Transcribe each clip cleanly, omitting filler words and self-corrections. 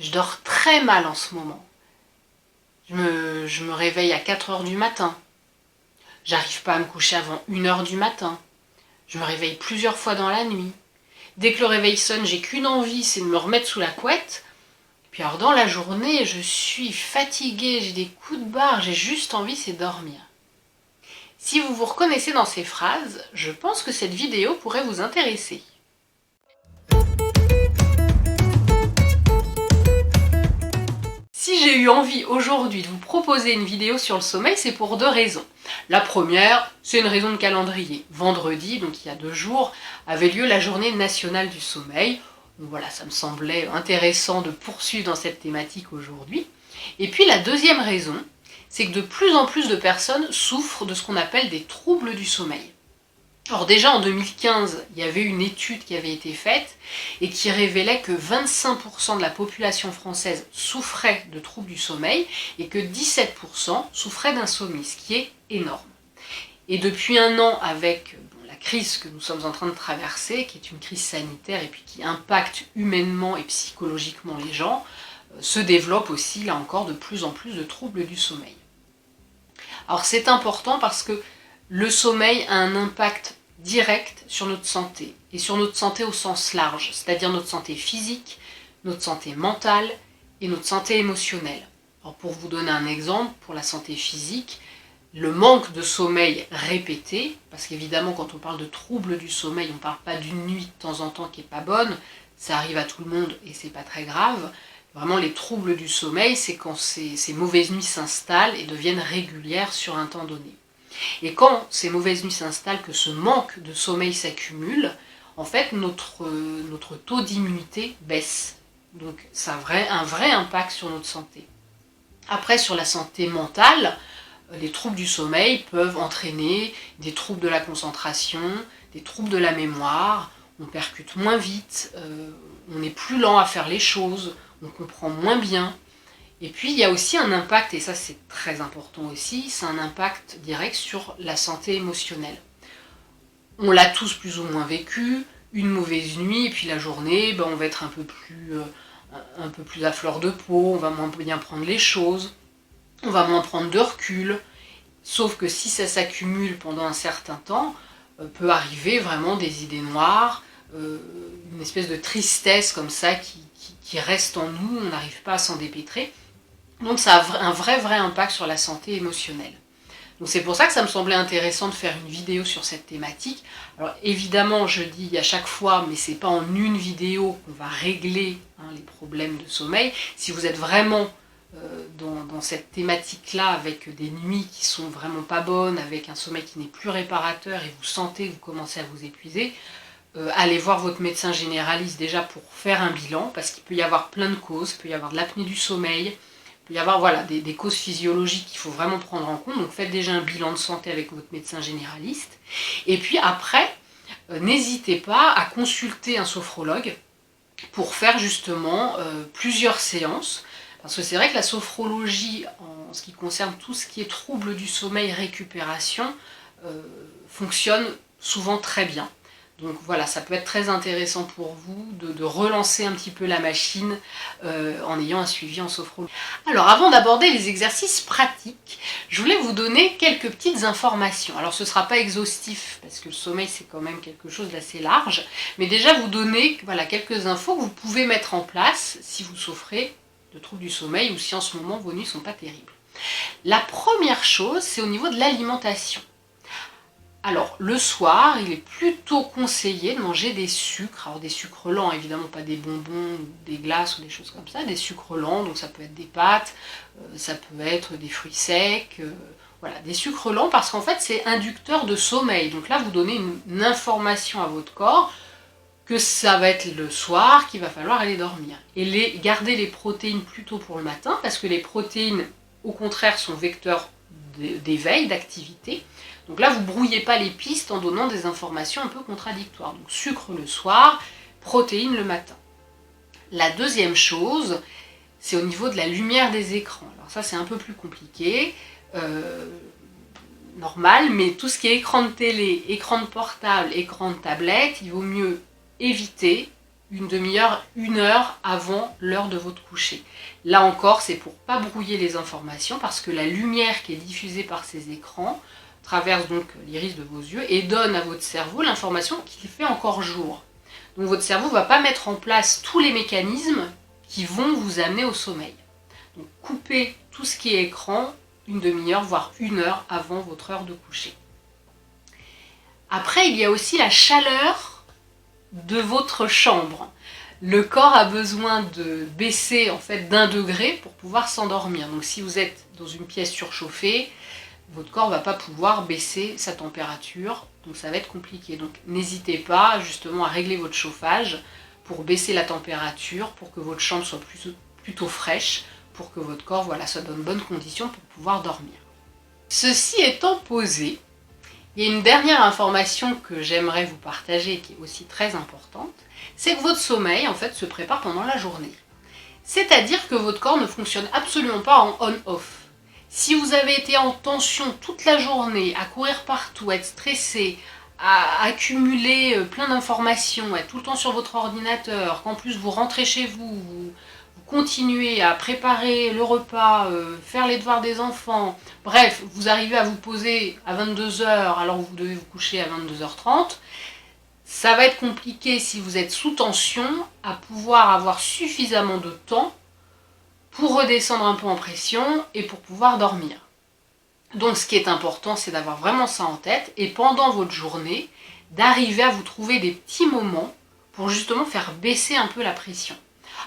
Je dors très mal en ce moment. Je me réveille à 4 heures du matin. J'arrive pas à me coucher avant 1 heure du matin. Je me réveille plusieurs fois dans la nuit. Dès que le réveil sonne, j'ai qu'une envie, c'est de me remettre sous la couette. Puis alors dans la journée, je suis fatiguée, j'ai des coups de barre, j'ai juste envie, c'est dormir. Si vous vous reconnaissez dans ces phrases, je pense que cette vidéo pourrait vous intéresser. Si j'ai eu envie aujourd'hui de vous proposer une vidéo sur le sommeil, c'est pour 2 raisons. La première, c'est une raison de calendrier. Vendredi, donc il y a 2 jours, avait lieu la journée nationale du sommeil. Donc voilà, ça me semblait intéressant de poursuivre dans cette thématique aujourd'hui. Et puis la deuxième raison, c'est que de plus en plus de personnes souffrent de ce qu'on appelle des troubles du sommeil. Alors déjà en 2015, il y avait une étude qui avait été faite et qui révélait que 25% de la population française souffrait de troubles du sommeil et que 17% souffraient d'insomnie, ce qui est énorme. Et depuis 1 an, avec la crise que nous sommes en train de traverser, qui est une crise sanitaire et puis qui impacte humainement et psychologiquement les gens, se développe aussi, là encore, de plus en plus de troubles du sommeil. Alors c'est important parce que le sommeil a un impact direct sur notre santé, et sur notre santé au sens large, c'est-à-dire notre santé physique, notre santé mentale et notre santé émotionnelle. Alors pour vous donner un exemple, pour la santé physique, le manque de sommeil répété, parce qu'évidemment quand on parle de troubles du sommeil, on ne parle pas d'une nuit de temps en temps qui n'est pas bonne, ça arrive à tout le monde et c'est pas très grave. Vraiment les troubles du sommeil, c'est quand ces mauvaises nuits s'installent et deviennent régulières sur un temps donné. Et quand ces mauvaises nuits s'installent, que ce manque de sommeil s'accumule, en fait notre taux d'immunité baisse. Donc ça a un vrai impact sur notre santé. Après, sur la santé mentale, les troubles du sommeil peuvent entraîner des troubles de la concentration, des troubles de la mémoire, on percute moins vite, on est plus lent à faire les choses, on comprend moins bien. Et puis il y a aussi un impact, et ça c'est très important aussi, c'est un impact direct sur la santé émotionnelle. On l'a tous plus ou moins vécu, une mauvaise nuit, et puis la journée, on va être un peu plus à fleur de peau, on va moins bien prendre les choses, on va moins prendre de recul, sauf que si ça s'accumule pendant un certain temps, peut arriver vraiment des idées noires, une espèce de tristesse comme ça qui reste en nous, on n'arrive pas à s'en dépêtrer. Donc ça a un vrai impact sur la santé émotionnelle. Donc c'est pour ça que ça me semblait intéressant de faire une vidéo sur cette thématique. Alors évidemment, je dis à chaque fois, mais c'est pas en une vidéo qu'on va régler les problèmes de sommeil. Si vous êtes vraiment dans cette thématique-là, avec des nuits qui sont vraiment pas bonnes, avec un sommeil qui n'est plus réparateur et vous sentez que vous commencez à vous épuiser, allez voir votre médecin généraliste déjà pour faire un bilan, parce qu'il peut y avoir plein de causes, il peut y avoir de l'apnée du sommeil, il peut y avoir des causes physiologiques qu'il faut vraiment prendre en compte, donc faites déjà un bilan de santé avec votre médecin généraliste. Et puis après, n'hésitez pas à consulter un sophrologue pour faire justement plusieurs séances, parce que c'est vrai que la sophrologie, en ce qui concerne tout ce qui est troubles du sommeil, récupération, fonctionne souvent très bien. Donc voilà, ça peut être très intéressant pour vous de relancer un petit peu la machine en ayant un suivi en sophrologie. Alors avant d'aborder les exercices pratiques, je voulais vous donner quelques petites informations. Alors ce ne sera pas exhaustif, parce que le sommeil c'est quand même quelque chose d'assez large, mais déjà vous donner quelques infos que vous pouvez mettre en place si vous souffrez de troubles du sommeil ou si en ce moment vos nuits ne sont pas terribles. La première chose, c'est au niveau de l'alimentation. Alors, le soir, il est plutôt conseillé de manger des sucres. Alors, des sucres lents, évidemment, pas des bonbons, des glaces ou des choses comme ça. Des sucres lents, donc ça peut être des pâtes, ça peut être des fruits secs. Voilà, des sucres lents parce qu'en fait, c'est inducteur de sommeil. Donc là, vous donnez une information à votre corps que ça va être le soir qu'il va falloir aller dormir. Et garder les protéines plutôt pour le matin, parce que les protéines, au contraire, sont vecteurs d'éveil, d'activité. Donc là, vous ne brouillez pas les pistes en donnant des informations un peu contradictoires. Donc sucre le soir, protéines le matin. La deuxième chose, c'est au niveau de la lumière des écrans. Alors ça, c'est un peu plus compliqué, normal, mais tout ce qui est écran de télé, écran de portable, écran de tablette, il vaut mieux éviter une demi-heure, 1 heure avant l'heure de votre coucher. Là encore, c'est pour pas brouiller les informations parce que la lumière qui est diffusée par ces écrans traverse donc l'iris de vos yeux et donne à votre cerveau l'information qu'il fait encore jour. Donc votre cerveau ne va pas mettre en place tous les mécanismes qui vont vous amener au sommeil. Donc coupez tout ce qui est écran une demi-heure, voire 1 heure avant votre heure de coucher. Après, il y a aussi la chaleur de votre chambre. Le corps a besoin de baisser en fait d'1 degré pour pouvoir s'endormir. Donc si vous êtes dans une pièce surchauffée, votre corps ne va pas pouvoir baisser sa température, donc ça va être compliqué. Donc n'hésitez pas justement à régler votre chauffage pour baisser la température, pour que votre chambre soit plutôt fraîche, pour que votre corps soit dans de bonnes conditions pour pouvoir dormir. Ceci étant posé, il y a une dernière information que j'aimerais vous partager et qui est aussi très importante, c'est que votre sommeil en fait se prépare pendant la journée. C'est-à-dire que votre corps ne fonctionne absolument pas en on-off. Si vous avez été en tension toute la journée, à courir partout, à être stressé, à accumuler plein d'informations, à être tout le temps sur votre ordinateur, qu'en plus vous rentrez chez vous continuez à préparer le repas, faire les devoirs des enfants, bref, vous arrivez à vous poser à 22 heures alors que vous devez vous coucher à 22h30, ça va être compliqué si vous êtes sous tension à pouvoir avoir suffisamment de temps pour redescendre un peu en pression et pour pouvoir dormir. Donc ce qui est important, c'est d'avoir vraiment ça en tête et pendant votre journée, d'arriver à vous trouver des petits moments pour justement faire baisser un peu la pression.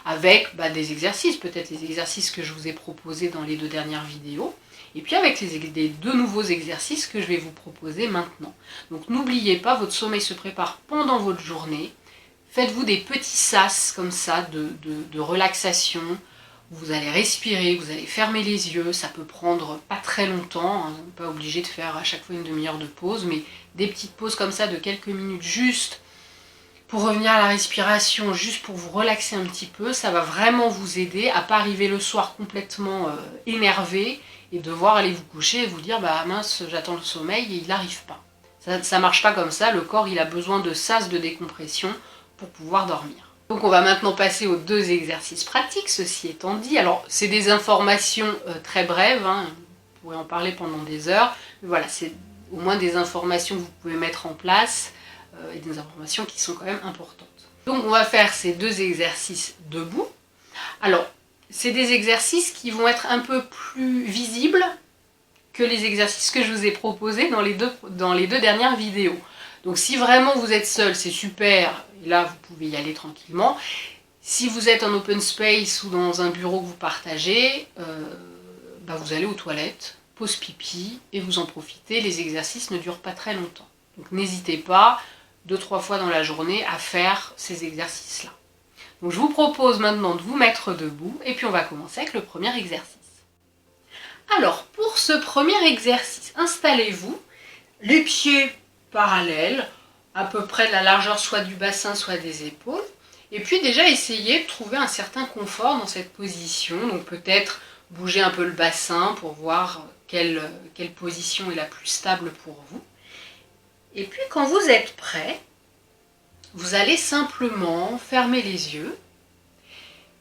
Avec des exercices, peut-être les exercices que je vous ai proposés dans les 2 dernières vidéos, et puis avec les 2 nouveaux exercices que je vais vous proposer maintenant. Donc n'oubliez pas, votre sommeil se prépare pendant votre journée. Faites-vous des petits sas comme ça de relaxation. Vous allez respirer, vous allez fermer les yeux, ça peut prendre pas très longtemps, hein, pas obligé de faire à chaque fois une demi-heure de pause, mais des petites pauses comme ça de quelques minutes juste pour revenir à la respiration, juste pour vous relaxer un petit peu, ça va vraiment vous aider à ne pas arriver le soir complètement énervé et devoir aller vous coucher et vous dire mince, j'attends le sommeil et il n'arrive pas. Ça ne marche pas comme ça, le corps il a besoin de sas de décompression pour pouvoir dormir. Donc on va maintenant passer aux 2 exercices pratiques, ceci étant dit. Alors c'est des informations très brèves, hein, on pourrait en parler pendant des heures, mais voilà, c'est au moins des informations que vous pouvez mettre en place et des informations qui sont quand même importantes. Donc on va faire ces 2 exercices debout. Alors c'est des exercices qui vont être un peu plus visibles que les exercices que je vous ai proposés dans les deux dernières vidéos. Donc si vraiment vous êtes seul, c'est super, et là vous pouvez y aller tranquillement. Si vous êtes en open space ou dans un bureau que vous partagez, vous allez aux toilettes, pause pipi, et vous en profitez, les exercices ne durent pas très longtemps. Donc n'hésitez pas, 2-3 fois dans la journée, à faire ces exercices-là. Donc je vous propose maintenant de vous mettre debout, et puis on va commencer avec le premier exercice. Alors, pour ce premier exercice, installez-vous, les pieds parallèles, à peu près de la largeur soit du bassin, soit des épaules. Et puis déjà, essayez de trouver un certain confort dans cette position. Donc peut-être bouger un peu le bassin pour voir quelle position est la plus stable pour vous. Et puis quand vous êtes prêt, vous allez simplement fermer les yeux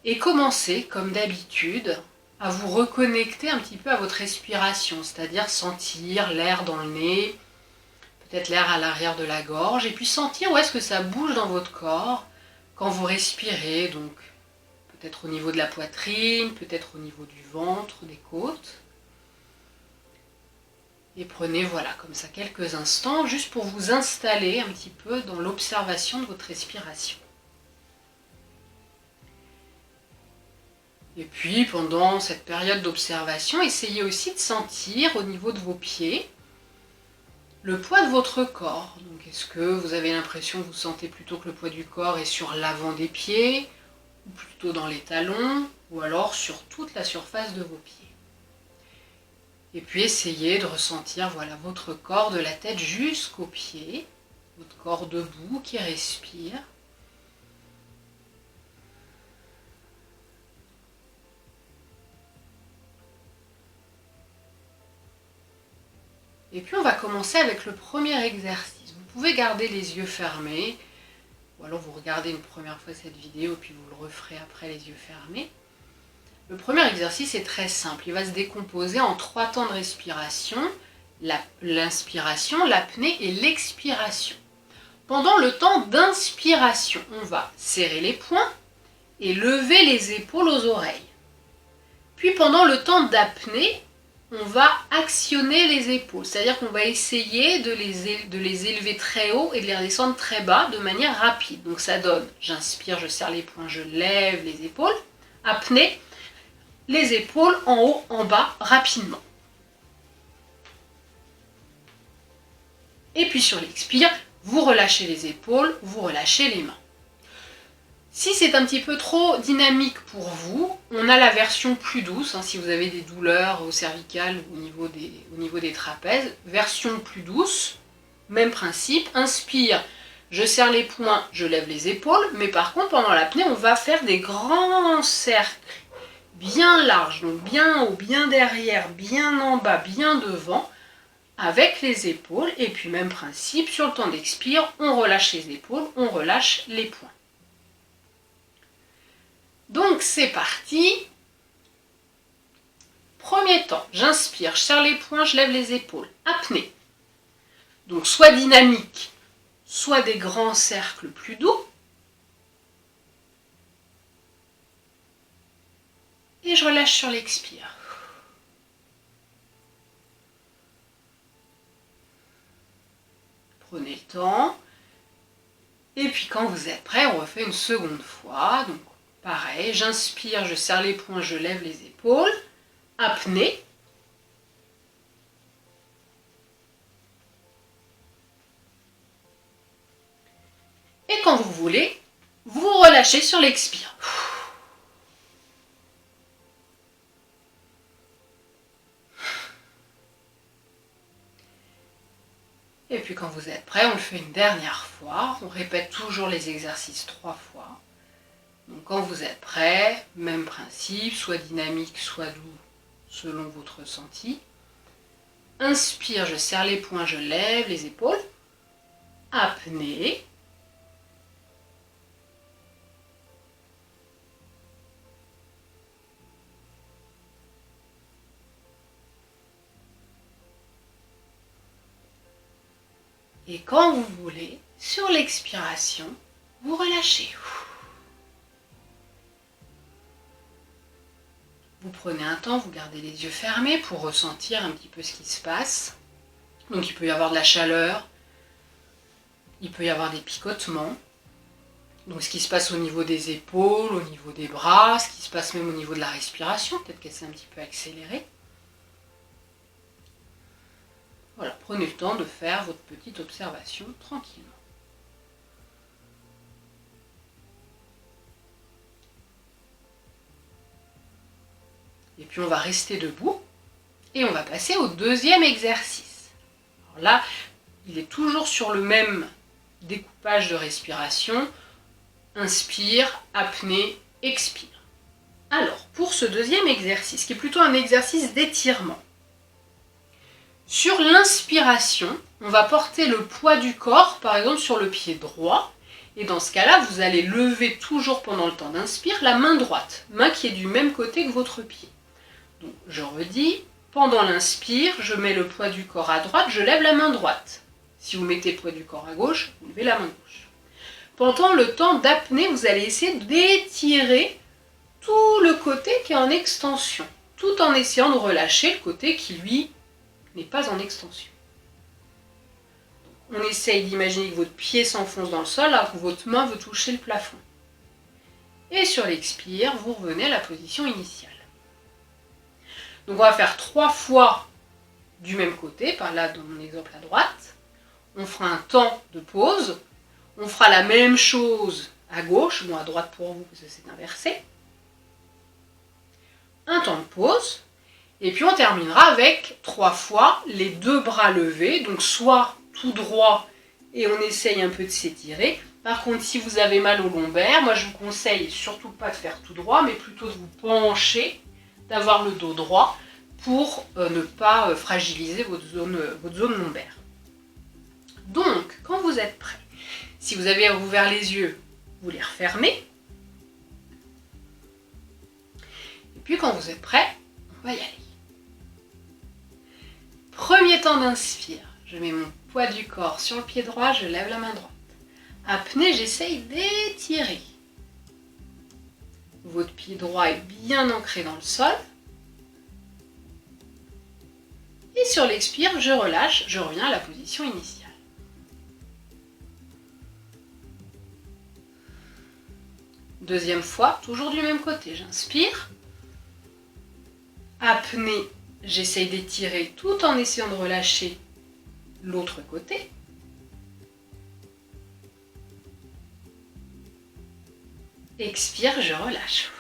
et commencer, comme d'habitude, à vous reconnecter un petit peu à votre respiration, c'est-à-dire sentir l'air dans le nez, peut-être l'air à l'arrière de la gorge, et puis sentir où est-ce que ça bouge dans votre corps quand vous respirez, donc peut-être au niveau de la poitrine, peut-être au niveau du ventre, des côtes. Et prenez, comme ça quelques instants, juste pour vous installer un petit peu dans l'observation de votre respiration. Et puis, pendant cette période d'observation, essayez aussi de sentir au niveau de vos pieds le poids de votre corps. Donc, est-ce que vous avez l'impression que vous sentez plutôt que le poids du corps est sur l'avant des pieds, ou plutôt dans les talons, ou alors sur toute la surface de vos pieds. Et puis, essayez de ressentir votre corps de la tête jusqu'aux pieds, votre corps debout qui respire. Et puis on va commencer avec le premier exercice. Vous pouvez garder les yeux fermés, ou alors vous regardez une première fois cette vidéo puis vous le referez après les yeux fermés. Le premier exercice est très simple, il va se décomposer en 3 temps de respiration, l'inspiration, l'apnée et l'expiration. Pendant le temps d'inspiration, on va serrer les poings et lever les épaules aux oreilles. Puis pendant le temps d'apnée, on va actionner les épaules, c'est-à-dire qu'on va essayer de les élever très haut et de les redescendre très bas de manière rapide. Donc ça donne, j'inspire, je serre les poings, je lève les épaules. Apnée, les épaules en haut, en bas, rapidement. Et puis sur l'expire, vous relâchez les épaules, vous relâchez les mains. Si c'est un petit peu trop dynamique pour vous, on a la version plus douce, si vous avez des douleurs au cervical ou au niveau des trapèzes, version plus douce, même principe, inspire, je serre les poings, je lève les épaules, mais par contre pendant l'apnée on va faire des grands cercles, bien larges, donc bien haut, bien derrière, bien en bas, bien devant, avec les épaules, et puis même principe, sur le temps d'expire, on relâche les épaules, on relâche les poings. Donc c'est parti. Premier temps, j'inspire, je serre les poings, je lève les épaules. Apnée. Donc soit dynamique, soit des grands cercles plus doux. Et je relâche sur l'expire. Prenez le temps. Et puis quand vous êtes prêt, on refait une seconde fois. Donc pareil, j'inspire, je serre les poings, je lève les épaules. Apnée. Et quand vous voulez, vous relâchez sur l'expire. Et puis quand vous êtes prêt, on le fait une dernière fois. On répète toujours les exercices 3 fois. Donc quand vous êtes prêt, même principe, soit dynamique, soit doux, selon votre ressenti. Inspire, je serre les poings, je lève les épaules. Apnée. Et quand vous voulez, sur l'expiration, vous relâchez. Vous prenez un temps, vous gardez les yeux fermés pour ressentir un petit peu ce qui se passe. Donc il peut y avoir de la chaleur, il peut y avoir des picotements. Donc ce qui se passe au niveau des épaules, au niveau des bras, ce qui se passe même au niveau de la respiration, peut-être qu'elle s'est un petit peu accélérée. Voilà, prenez le temps de faire votre petite observation tranquillement. Et puis on va rester debout et on va passer au deuxième exercice. Alors là, il est toujours sur le même découpage de respiration. Inspire, apnée, expire. Alors, pour ce deuxième exercice, qui est plutôt un exercice d'étirement, sur l'inspiration, on va porter le poids du corps, par exemple, sur le pied droit. Et dans ce cas-là, vous allez lever toujours pendant le temps d'inspire la main droite, main qui est du même côté que votre pied. Donc, je redis, pendant l'inspire, je mets le poids du corps à droite, je lève la main droite. Si vous mettez le poids du corps à gauche, vous levez la main gauche. Pendant le temps d'apnée, vous allez essayer d'étirer tout le côté qui est en extension, tout en essayant de relâcher le côté qui, lui, n'est pas en extension. On essaye d'imaginer que votre pied s'enfonce dans le sol alors que votre main veut toucher le plafond. Et sur l'expire, vous revenez à la position initiale. Donc on va faire 3 fois du même côté, par là dans mon exemple à droite. On fera un temps de pause. On fera la même chose à gauche, bon à droite pour vous parce que c'est inversé. Un temps de pause. Et puis on terminera avec 3 fois les 2 bras levés, donc soit tout droit et on essaye un peu de s'étirer. Par contre, si vous avez mal au lombaire, moi je vous conseille surtout pas de faire tout droit, mais plutôt de vous pencher, d'avoir le dos droit pour ne pas fragiliser votre zone lombaire. Donc, quand vous êtes prêt, Si vous avez ouvert les yeux, vous les refermez. Et puis quand vous êtes prêt, on va y aller. Premier temps d'inspire, je mets mon poids du corps sur le pied droit, je lève la main droite. Apnée, j'essaye d'étirer. Votre pied droit est bien ancré dans le sol. Et sur l'expire, je relâche, je reviens à la position initiale. Deuxième fois, toujours du même côté, j'inspire. Apnée, j'essaye d'étirer tout en essayant de relâcher l'autre côté. Expire, je relâche.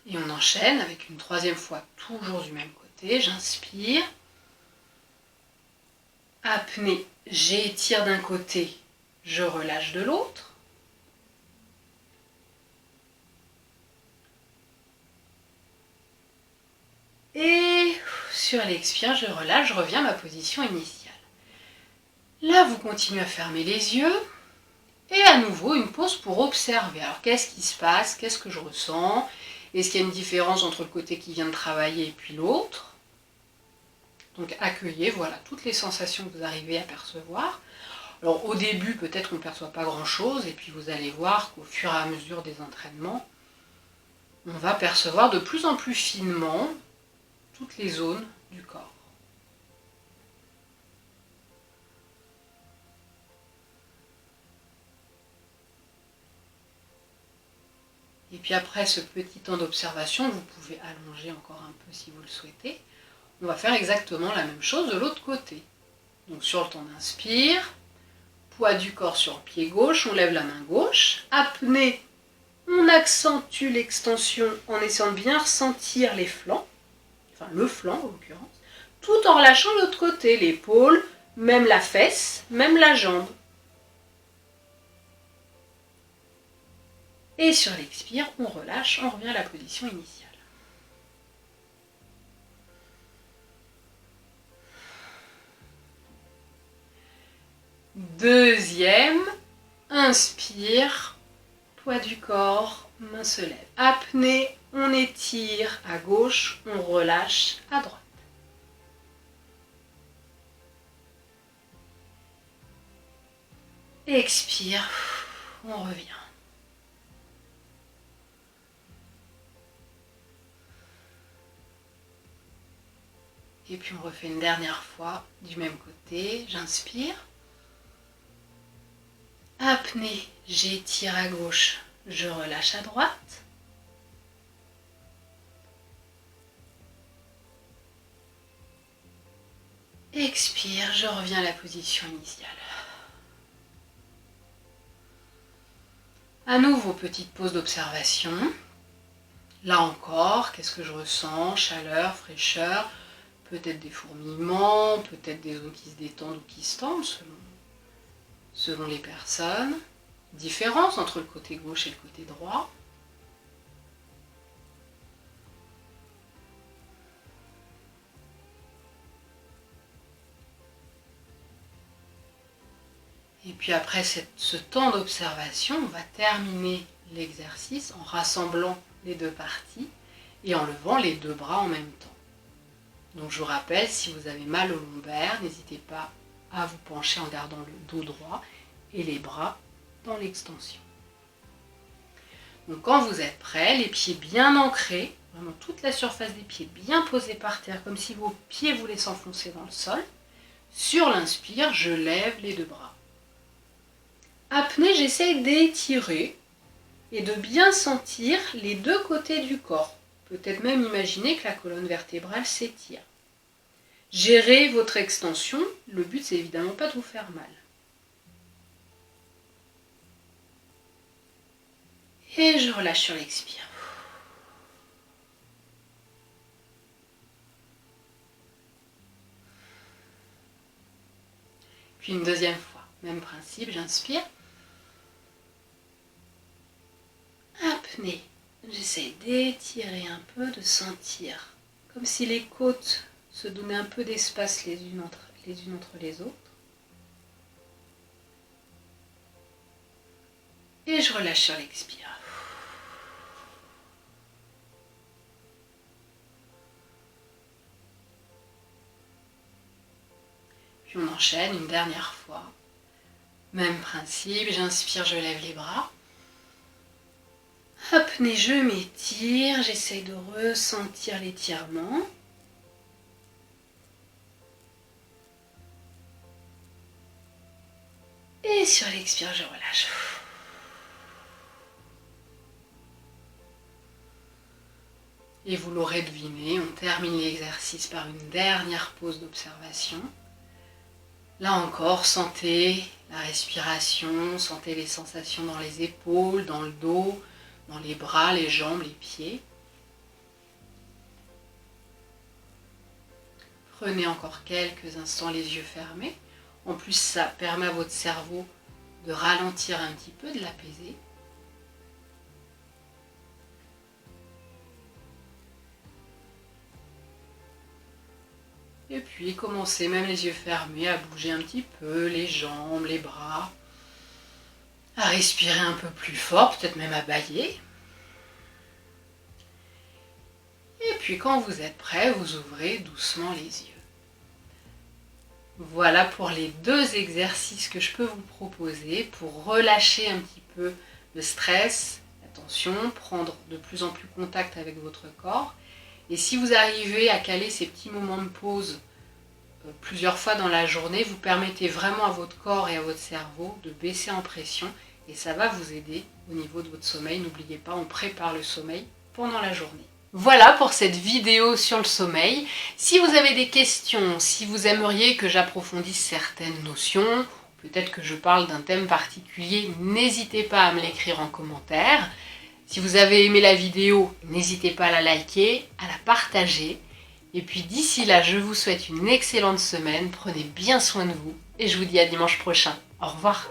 Et on enchaîne avec une troisième fois, toujours du même côté. J'inspire. Apnée, j'étire d'un côté, je relâche de l'autre. Et sur l'expire, je relâche, je reviens à ma position initiale. Là, vous continuez à fermer les yeux. Et à nouveau, une pause pour observer. Alors, qu'est-ce qui se passe? Qu'est-ce que je ressens? Est-ce qu'il y a une différence entre le côté qui vient de travailler et puis l'autre? Donc, accueillez, voilà, toutes les sensations que vous arrivez à percevoir. Alors, au début, peut-être qu'on ne perçoit pas grand-chose, et puis vous allez voir qu'au fur et à mesure des entraînements, on va percevoir de plus en plus finement toutes les zones du corps. Et puis après ce petit temps d'observation, vous pouvez allonger encore un peu si vous le souhaitez. On va faire exactement la même chose de l'autre côté. Donc sur le temps d'inspire, poids du corps sur le pied gauche, on lève la main gauche. Apnée, on accentue l'extension en essayant de bien ressentir les flancs, enfin le flanc en l'occurrence, tout en relâchant l'autre côté, l'épaule, même la fesse, même la jambe. Et sur l'expire, on relâche, on revient à la position initiale. Deuxième, inspire, poids du corps, main se lève. Apnée, on étire à gauche, on relâche à droite. Expire, on revient. Et puis on refait une dernière fois du même côté. J'inspire. Apnée, j'étire à gauche, je relâche à droite. Expire, je reviens à la position initiale. À nouveau, petite pause d'observation. Là encore, qu'est-ce que je ressens? Chaleur, fraîcheur, peut-être des fourmillements, peut-être des zones qui se détendent ou qui se tendent selon les personnes. Différence entre le côté gauche et le côté droit. Et puis après ce temps d'observation, on va terminer l'exercice en rassemblant les deux parties et en levant les deux bras en même temps. Donc je vous rappelle, si vous avez mal au lombaire, n'hésitez pas à vous pencher en gardant le dos droit et les bras dans l'extension. Donc quand vous êtes prêts, les pieds bien ancrés, vraiment toute la surface des pieds bien posée par terre, comme si vos pieds voulaient s'enfoncer dans le sol. Sur l'inspire, je lève les deux bras. Apnée, j'essaye d'étirer et de bien sentir les deux côtés du corps. Peut-être même imaginer que la colonne vertébrale s'étire. Gérez votre extension, le but c'est évidemment pas de vous faire mal. Et je relâche sur l'expire. Puis une deuxième fois, même principe, j'inspire. Apnée, j'essaie d'étirer un peu, de sentir comme si les côtes se donner un peu d'espace les unes entre les autres. Et je relâche sur l'expire. Puis on enchaîne une dernière fois. Même principe, j'inspire, je lève les bras. Apnée, je m'étire, j'essaye de ressentir l'étirement. Et sur l'expire, je relâche. Et vous l'aurez deviné, on termine l'exercice par une dernière pause d'observation. Là encore, sentez la respiration, sentez les sensations dans les épaules, dans le dos, dans les bras, les jambes, les pieds. Prenez encore quelques instants les yeux fermés. En plus, ça permet à votre cerveau de ralentir un petit peu, de l'apaiser. Et puis, commencez, même les yeux fermés, à bouger un petit peu les jambes, les bras, à respirer un peu plus fort, peut-être même à bâiller. Et puis, quand vous êtes prêt, vous ouvrez doucement les yeux. Voilà pour les 2 exercices que je peux vous proposer pour relâcher un petit peu le stress, la tension, prendre de plus en plus contact avec votre corps. Et si vous arrivez à caler ces petits moments de pause plusieurs fois dans la journée, vous permettez vraiment à votre corps et à votre cerveau de baisser en pression et ça va vous aider au niveau de votre sommeil. N'oubliez pas, on prépare le sommeil pendant la journée. Voilà pour cette vidéo sur le sommeil. Si vous avez des questions, si vous aimeriez que j'approfondisse certaines notions, peut-être que je parle d'un thème particulier, n'hésitez pas à me l'écrire en commentaire. Si vous avez aimé la vidéo, n'hésitez pas à la liker, à la partager. Et puis d'ici là, je vous souhaite une excellente semaine, prenez bien soin de vous et je vous dis à dimanche prochain. Au revoir.